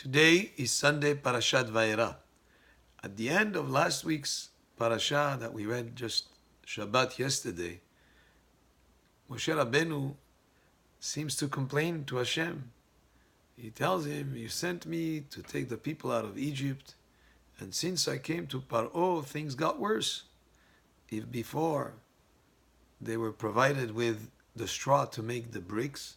Today is Sunday, Parashat Vaera. At the end of last week's parasha that we read just Shabbat yesterday, Moshe Rabbeinu seems to complain to Hashem. He tells him, "You sent me to take the people out of Egypt, and since I came to Paro, things got worse. If before they were provided with the straw to make the bricks,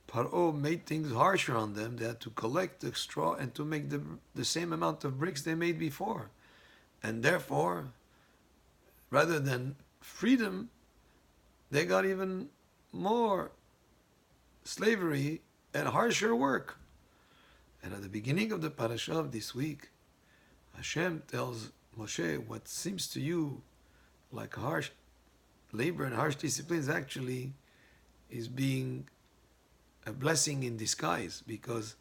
Paro made things harsher on them. They had to collect the straw and to make the same amount of bricks they made before. And therefore, rather than freedom, they got even more slavery and harsher work." And at the beginning of the parasha of this week, Hashem tells Moshe, what seems to you like harsh labor and harsh disciplines actually is being a blessing in disguise, because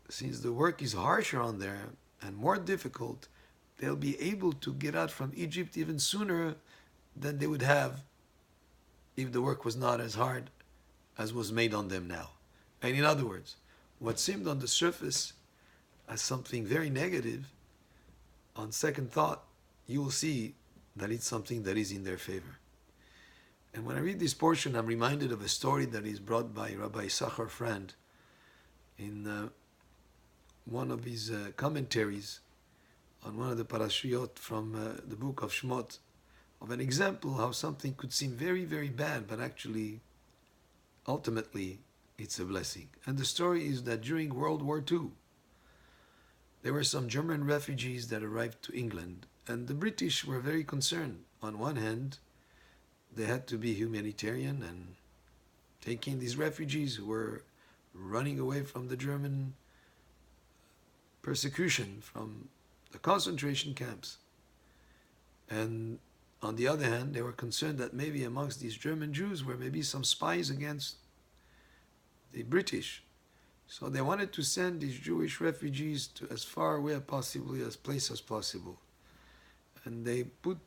since the work is harsher on them and more difficult, they'll be able to get out from Egypt even sooner than they would have if the work was not as hard as was made on them now. And in other words, what seemed on the surface as something very negative, on second thought, you will see that it's something that is in their favor. And when I read this portion, I'm reminded of a story that is brought by Rabbi Friend in one of his commentaries on one of the parashiyot from the book of Shmot, of an example how something could seem very, very bad, but actually, ultimately, it's a blessing. And the story is that during World War II, there were some German refugees that arrived to England, and the British were very concerned. On one hand, they had to be humanitarian and take in these refugees who were running away from the German persecution, from the concentration camps. And on the other hand, they were concerned that maybe amongst these German Jews were maybe some spies against the British. So they wanted to send these Jewish refugees to as far away as possible. And they put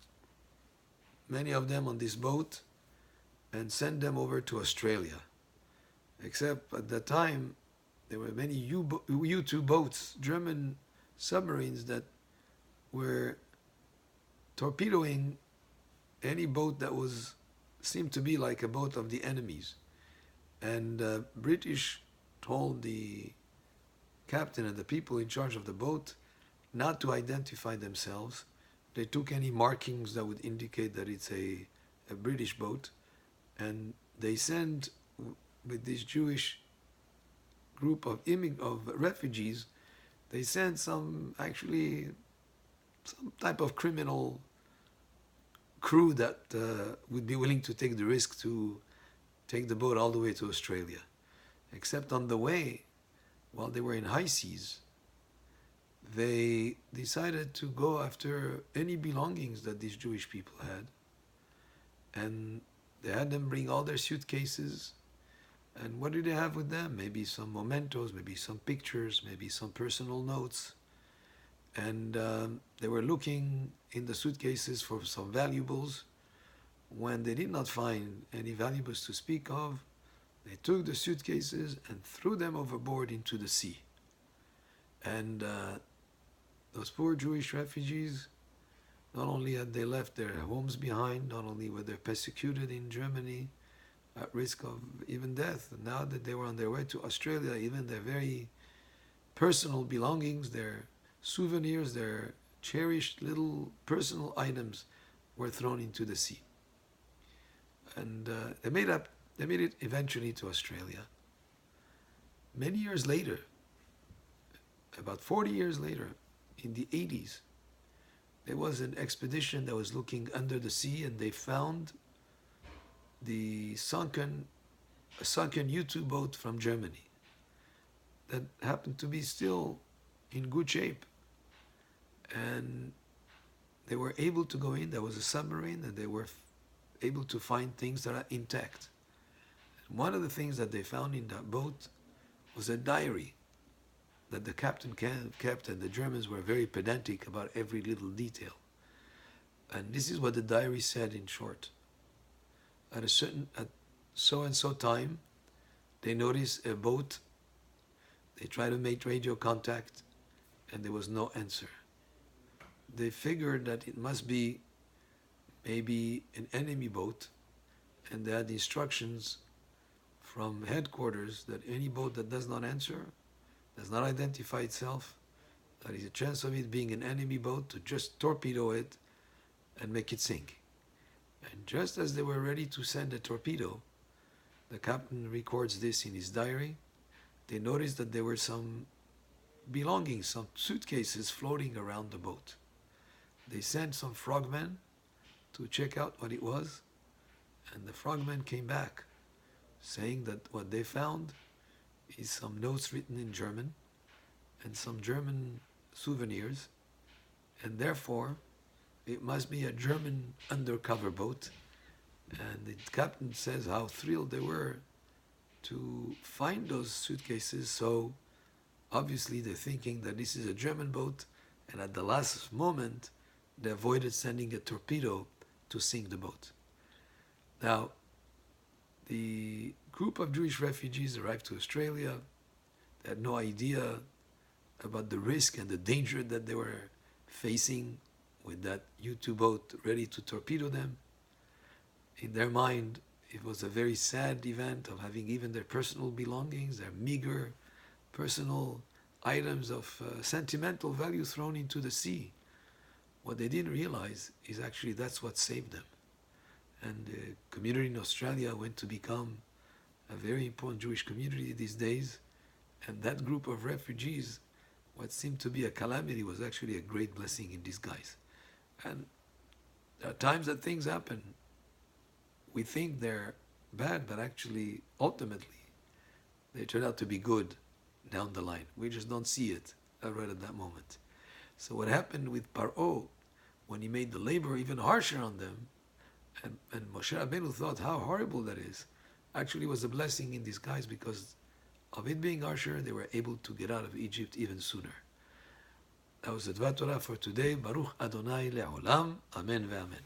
many of them on this boat and sent them over to Australia. Except at that time, there were many U-2 boats, German submarines, that were torpedoing any boat that seemed to be like a boat of the enemies. And British told the captain and the people in charge of the boat not to identify themselves. They took any markings that would indicate that it's a British boat, and they sent with this Jewish group of refugees, they sent some type of criminal crew that would be willing to take the risk to take the boat all the way to Australia. Except on the way, while they were in high seas, they decided to go after any belongings that these Jewish people had. And they had them bring all their suitcases. And what did they have with them? Maybe some mementos, maybe some pictures, maybe some personal notes. And they were looking in the suitcases for some valuables. When they did not find any valuables to speak of, they took the suitcases and threw them overboard into the sea. And those poor Jewish refugees, not only had they left their homes behind, not only were they persecuted in Germany, at risk of even death, and now that they were on their way to Australia, even their very personal belongings, their souvenirs, their cherished little personal items were thrown into the sea. And they made it eventually to Australia. Many years later, about 40 years later, in the 80s, there was an expedition that was looking under the sea, and they found a sunken U-2 boat from Germany that happened to be still in good shape. And they were able to go in. There was a submarine, and they were able to find things that are intact. And one of the things that they found in that boat was a diary that the captain kept, and the Germans were very pedantic about every little detail. And this is what the diary said in short. At so and so time, they noticed a boat They tried to make radio contact, and there was no answer. They figured that it must be maybe an enemy boat, and they had instructions from headquarters that any boat that does not answer, does not identify itself, there is a chance of it being an enemy boat, to just torpedo it and make it sink. And just as they were ready to send a torpedo, the captain records this in his diary. They noticed that there were some belongings, some suitcases floating around the boat. They sent some frogmen to check out what it was, and the frogmen came back saying that what they found is some notes written in German and some German souvenirs, and therefore it must be a German undercover boat. And the captain says how thrilled they were to find those suitcases. So obviously they're thinking that this is a German boat, and at the last moment they avoided sending a torpedo to sink the boat. Now, the group of Jewish refugees arrived to Australia. They had no idea about the risk and the danger that they were facing with that U-2 boat ready to torpedo them. In their mind, it was a very sad event of having even their personal belongings, their meager personal items of sentimental value thrown into the sea. What they didn't realize is actually that's what saved them. And the community in Australia went to become a very important Jewish community these days. And that group of refugees, what seemed to be a calamity, was actually a great blessing in disguise. And there are times that things happen. We think they're bad, but actually, ultimately, they turn out to be good down the line. We just don't see it right at that moment. So what happened with Paro, when he made the labor even harsher on them, and Moshe Rabbeinu thought how horrible that is, actually was a blessing in disguise, because of it being harsher, they were able to get out of Egypt even sooner. That was the Dvar Torah for today. Baruch Adonai Le'olam. Amen ve'amen.